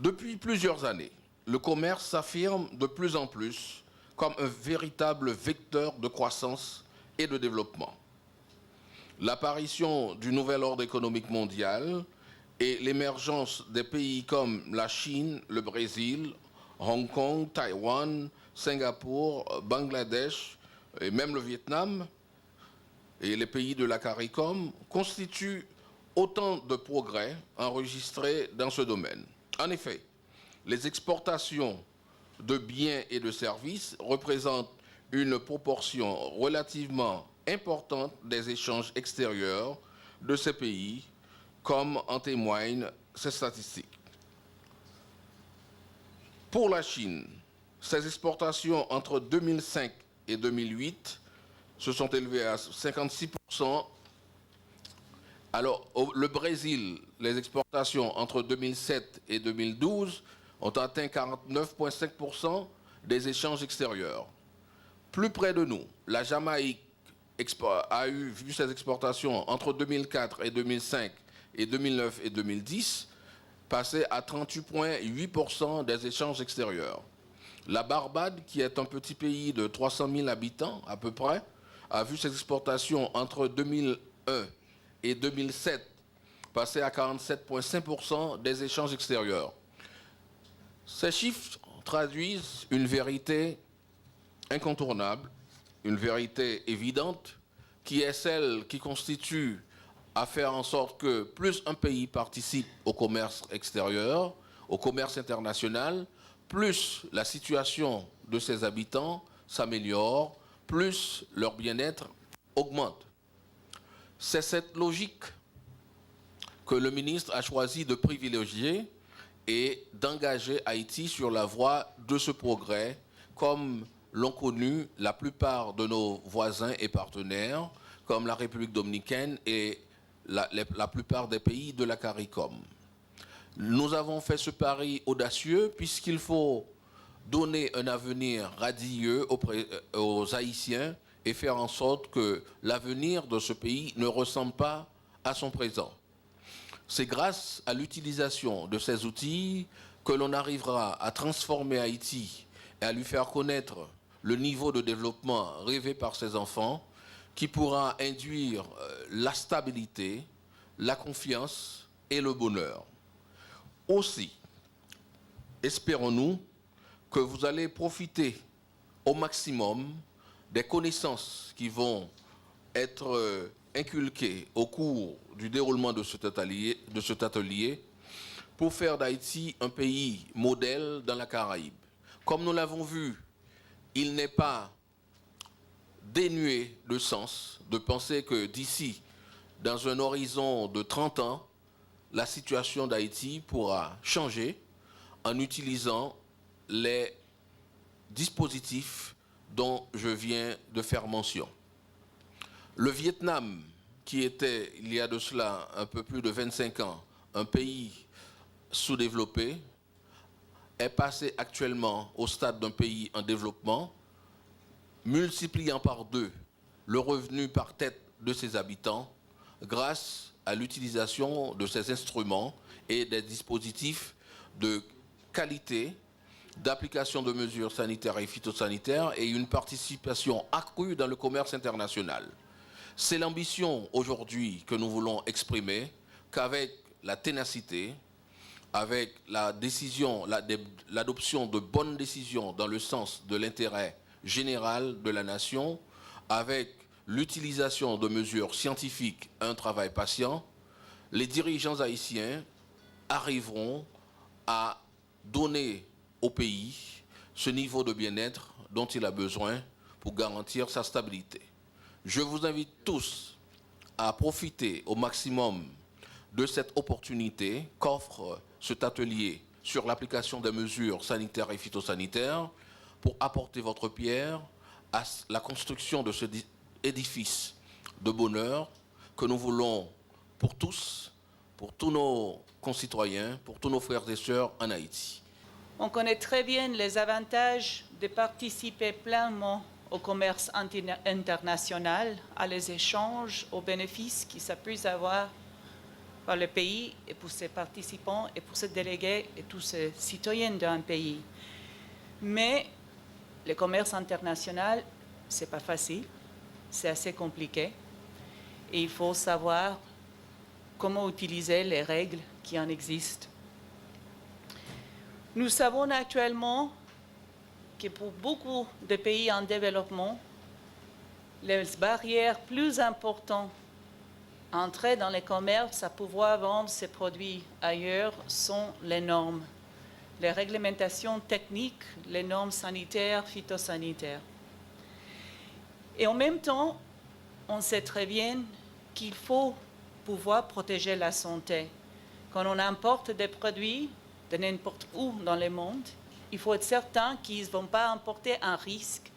Depuis plusieurs années, le commerce s'affirme de plus en plus comme un véritable vecteur de croissance et de développement. L'apparition du nouvel ordre économique mondial et l'émergence des pays comme la Chine, le Brésil, Hong Kong, Taïwan, Singapour, Bangladesh et même le Vietnam et les pays de la CARICOM constituent autant de progrès enregistrés dans ce domaine. En effet, les exportations de biens et de services représentent une proportion relativement importante des échanges extérieurs de ces pays, comme en témoignent ces statistiques. Pour la Chine, ses exportations entre 2005 et 2008 se sont élevées à 56%. Alors, le Brésil, les exportations entre 2007 et 2012 ont atteint 49,5% des échanges extérieurs. Plus près de nous, la Jamaïque a vu ses exportations entre 2004 et 2005 et 2009 et 2010 passer à 38,8% des échanges extérieurs. La Barbade, qui est un petit pays de 300 000 habitants à peu près, a vu ses exportations entre 2001 et 2007 passer à 47,5% des échanges extérieurs. Ces chiffres traduisent une vérité incontournable, une vérité évidente, qui est celle qui constitue à faire en sorte que plus un pays participe au commerce extérieur, au commerce international, plus la situation de ses habitants s'améliore, plus leur bien-être augmente. C'est cette logique que le ministre a choisi de privilégier et d'engager Haïti sur la voie de ce progrès, comme l'ont connu la plupart de nos voisins et partenaires, comme la République dominicaine et la plupart des pays de la CARICOM. Nous avons fait ce pari audacieux puisqu'il faut donner un avenir radieux aux Haïtiens et faire en sorte que l'avenir de ce pays ne ressemble pas à son présent. C'est grâce à l'utilisation de ces outils que l'on arrivera à transformer Haïti et à lui faire connaître le niveau de développement rêvé par ses enfants, qui pourra induire la stabilité, la confiance et le bonheur. Aussi, espérons-nous que vous allez profiter au maximum des connaissances qui vont être inculquées au cours du déroulement de cet atelier pour faire d'Haïti un pays modèle dans la Caraïbe. Comme nous l'avons vu, il n'est pas dénué de sens de penser que d'ici, dans un horizon de 30 ans, la situation d'Haïti pourra changer en utilisant les dispositifs dont je viens de faire mention. Le Vietnam, qui était, il y a de cela un peu plus de 25 ans, un pays sous-développé, est passé actuellement au stade d'un pays en développement, multipliant par 2 le revenu par tête de ses habitants grâce à l'utilisation de ces instruments et des dispositifs de qualité, d'application de mesures sanitaires et phytosanitaires et une participation accrue dans le commerce international. C'est l'ambition aujourd'hui que nous voulons exprimer, qu'avec la ténacité, avec l'adoption de bonnes décisions dans le sens de l'intérêt général de la nation, avec l'utilisation de mesures scientifiques, un travail patient, les dirigeants haïtiens arriveront à donner au pays ce niveau de bien-être dont il a besoin pour garantir sa stabilité. Je vous invite tous à profiter au maximum de cette opportunité qu'offre cet atelier sur l'application des mesures sanitaires et phytosanitaires pour apporter votre pierre à la construction de cet édifice de bonheur que nous voulons pour tous, pour tous nos concitoyens, pour tous nos frères et sœurs en Haïti. On connaît très bien les avantages de participer pleinement au commerce international, à les échanges, aux bénéfices que ça peut avoir par le pays et pour ses participants et pour ses délégués et tous ces citoyens d'un pays. Mais le commerce international, ce n'est pas facile, c'est assez compliqué et il faut savoir comment utiliser les règles qui en existent. Nous savons actuellement que pour beaucoup de pays en développement, les barrières plus importantes à entrer dans le commerce, à pouvoir vendre ces produits ailleurs, sont les normes, les réglementations techniques, les normes sanitaires, phytosanitaires. Et en même temps, on sait très bien qu'il faut pouvoir protéger la santé. Quand on importe des produits de n'importe où dans le monde, il faut être certain qu'ils ne vont pas importer un risque,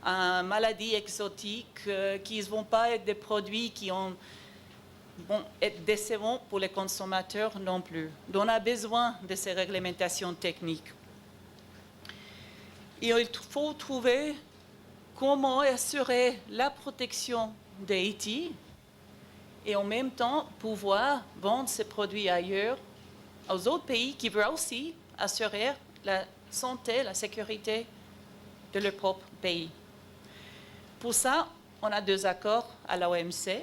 une maladie exotique, qu'ils ne vont pas être des produits qui vont être décevants pour les consommateurs non plus. Donc on a besoin de ces réglementations techniques. Et il faut trouver comment assurer la protection d'Haïti et en même temps pouvoir vendre ces produits ailleurs aux autres pays qui veulent aussi assurer la santé, la sécurité de leur propre pays. Pour ça, on a 2 accords à l'OMC,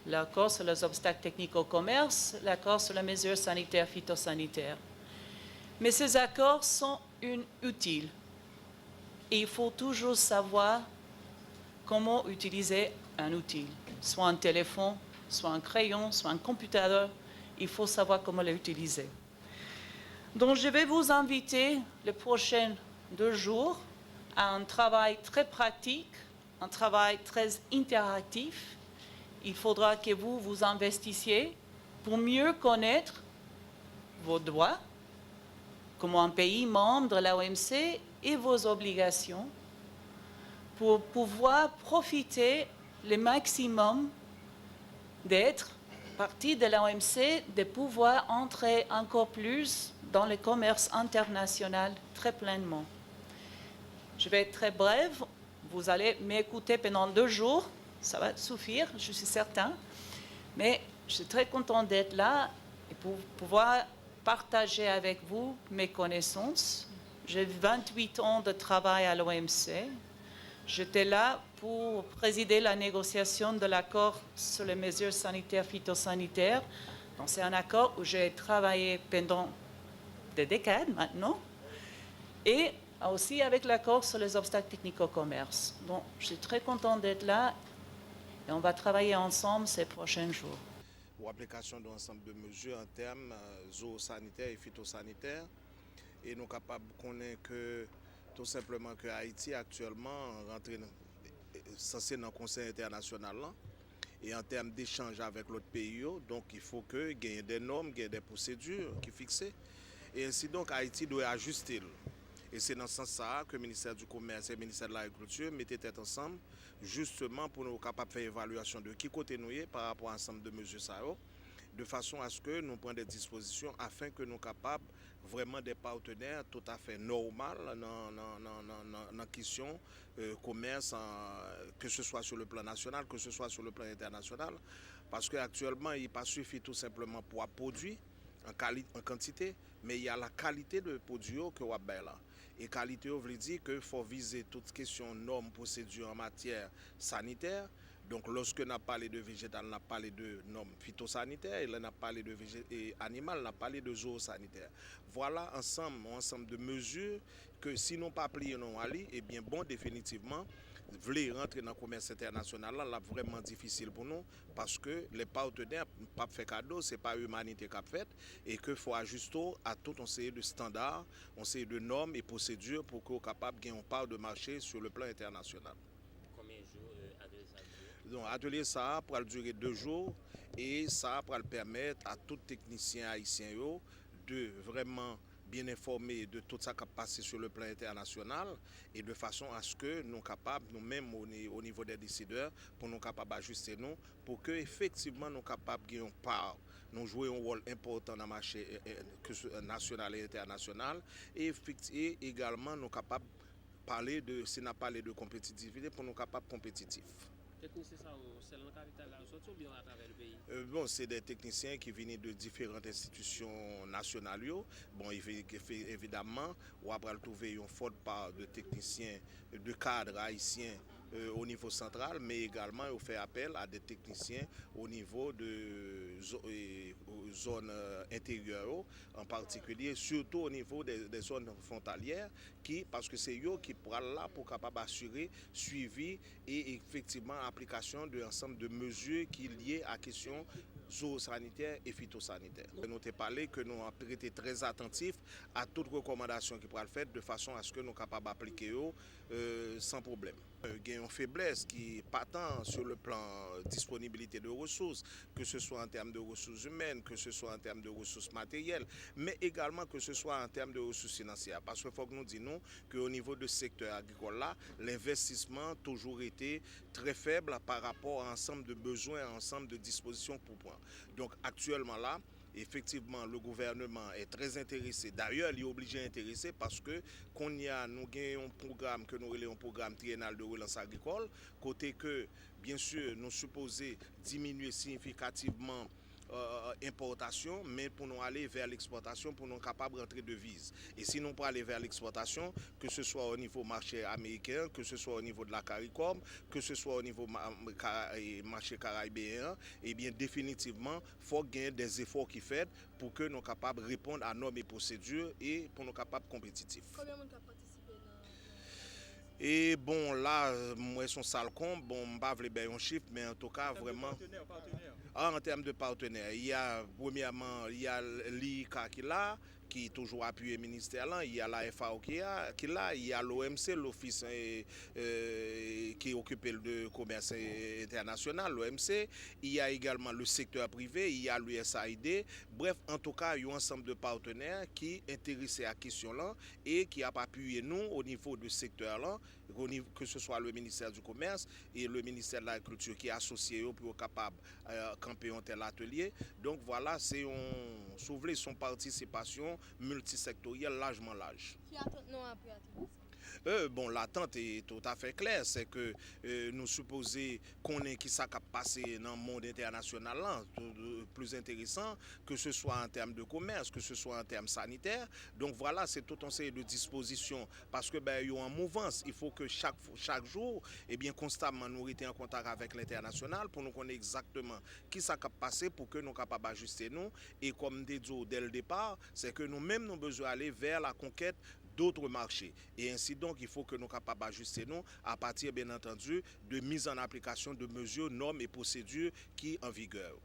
l'accord sur les obstacles techniques au commerce, l'accord sur les mesures sanitaires phytosanitaires. Mais ces accords sont utiles et il faut toujours savoir comment utiliser un outil, soit un téléphone, soit un crayon, soit un computer, il faut savoir comment l'utiliser. Donc je vais vous inviter les prochains 2 jours à un travail très pratique, un travail très interactif. Il faudra que vous vous investissiez pour mieux connaître vos droits comme un pays membre de l'OMC et vos obligations pour pouvoir profiter le maximum d'être partie de l'OMC, de pouvoir entrer encore plus dans le commerce international très pleinement. Je vais être très brève, vous allez m'écouter pendant 2 jours, ça va suffire, je suis certain, mais je suis très contente d'être là et pour pouvoir partager avec vous mes connaissances. J'ai 28 ans de travail à l'OMC. J'étais là pour présider la négociation de l'accord sur les mesures sanitaires phytosanitaires. Donc c'est un accord où j'ai travaillé pendant des décades maintenant. Et aussi avec l'accord sur les obstacles techniques au commerce. Donc je suis très contente d'être là et on va travailler ensemble ces prochains jours. Pour l'application d'un ensemble de mesures en termes zoosanitaires et phytosanitaires. Et nous sommes capables de connaître que tout simplement que Haïti actuellement rentre censé dans le Conseil international là, et en termes d'échange avec l'autre pays, donc il faut que il y ait des normes, il y ait des procédures qui fixées. Et ainsi donc Haïti doit ajuster. Et c'est dans ce sens que le ministère du Commerce et le ministère de l'Agriculture mettaient tête ensemble justement pour nous capables de faire évaluation de qui côté nous est par rapport à l'ensemble de mesures ça, de façon à ce que nous prenions des dispositions afin que nous soyons capables vraiment des partenaires tout à fait normaux dans la question commerce, que ce soit sur le plan national, que ce soit sur le plan international. Parce qu'actuellement, il n'est pas suffit tout simplement pour produire en quantité, mais il y a la qualité de produit que vous avez là. Et qualité veut dire qu'il faut viser toute question normes, procédures en matière sanitaire. Donc lorsque on a parlé de végétal, on a parlé de normes phytosanitaires, et là on a parlé de animal, on a parlé de zoosanitaire. Voilà un ensemble de mesures que si nous pas plié non ali, eh bien bon définitivement vouloir rentrer dans le commerce international là vraiment difficile pour nous parce que les partenaires pas fait cadeau, c'est pas l'humanité qui a fait et que faut ajuster à tout un série de standards, un série de normes et procédures pour qu'on soit capable de gagner une part de marché sur le plan international. Combien de jours atelier ça dure? Donc atelier ça pour durer 2 jours et ça pour permettre à tout technicien haïtien de vraiment bien informés de tout ça qui a passé sur le plan international et de façon à ce que nous sommes capables, nous-mêmes au niveau des décideurs, pour nous capables d'ajuster nous, pour que effectivement nous capables de part, nous jouer un rôle important dans le marché national et international et également nous capables parler de, si on a parlé de compétitivité, pour nous capables compétitifs. techniciens, c'est dans la capitale, là, ou bien à travers le pays? Bon, c'est des techniciens qui viennent de différentes institutions nationales. Bon, évidemment, on va trouver une forte part de techniciens, de cadres haïtiens au niveau central, mais également on fait appel à des techniciens au niveau de zones intérieures, en particulier, surtout au niveau des zones frontalières, parce que c'est eux qui pourront là pour capable assurer suivi et effectivement application de l'ensemble de mesures qui sont liées à la question zoosanitaire et phytosanitaire. Nous avons parlé que nous avons été très attentifs à toutes recommandations qui pourraient être faites de façon à ce que nous soyons capables d'appliquer sans problème. Il y a une faiblesse qui est pas tant sur le plan disponibilité de ressources, que ce soit en termes de ressources humaines, que ce soit en termes de ressources matérielles, mais également que ce soit en termes de ressources financières. Parce qu'il faut que nous disions qu'au niveau du secteur agricole là, l'investissement a toujours été très faible par rapport à l'ensemble de besoins, à l'ensemble de dispositions pour prendre. Donc actuellement là, effectivement, le gouvernement est très intéressé. D'ailleurs, il est obligé d'intéresser parce que nous avons un programme que nous appelons un programme triennal de relance agricole, côté que, bien sûr, nous supposons diminuer significativement importation, mais pour nous aller vers l'exportation, pour nous capables de rentrer devises. Et si nous pour aller vers l'exportation, que ce soit au niveau marché américain, que ce soit au niveau de la CARICOM, que ce soit au niveau marché caribéen, eh bien définitivement, il faut gagner des efforts qui fait pour que nous soyons capables de répondre à normes et procédures et pour nous capables compétitifs. Combien de monde a participé dans et bon là, moi son sale compte, bon je ne vais pas vous donner un chiffre, mais en tout cas vraiment. En termes de partenaires, il y a premièrement il y a l'ICA qui est toujours appuyé ministère là, il y a la FAO qui est là, il y a l'OMC, l'office qui est occupé de commerce international, l'OMC, il y a également le secteur privé, il y a l'USAID. Bref, en tout cas, il y a un ensemble de partenaires qui sont intéressés à la question là et qui ont appuyé nous au niveau du secteur là, que ce soit le ministère du Commerce et le ministère de l'Agriculture qui est associé pour être capable de camper un tel atelier. Donc voilà, c'est son participation multisectorielle largement large. Qui attend non après atelier? Bon, l'attente est tout à fait claire, c'est que nous supposons qu'on ait qui ça passé dans le monde international là, plus intéressant, que ce soit en termes de commerce, que ce soit en termes sanitaires. Donc voilà, c'est tout un série de dispositions parce que il y a une mouvance. Il faut que chaque jour, eh bien constamment nous étions en contact avec l'international pour nous connaître exactement qui ça passé pour que nous capables d'ajuster nous. Et comme dit dès le départ, c'est que nous-mêmes nous avons besoin d'aller vers la conquête d'autres marchés. Et ainsi donc, il faut que nous soyons capables d'ajuster nous à partir, bien entendu, de mise en application de mesures, normes et procédures qui sont en vigueur.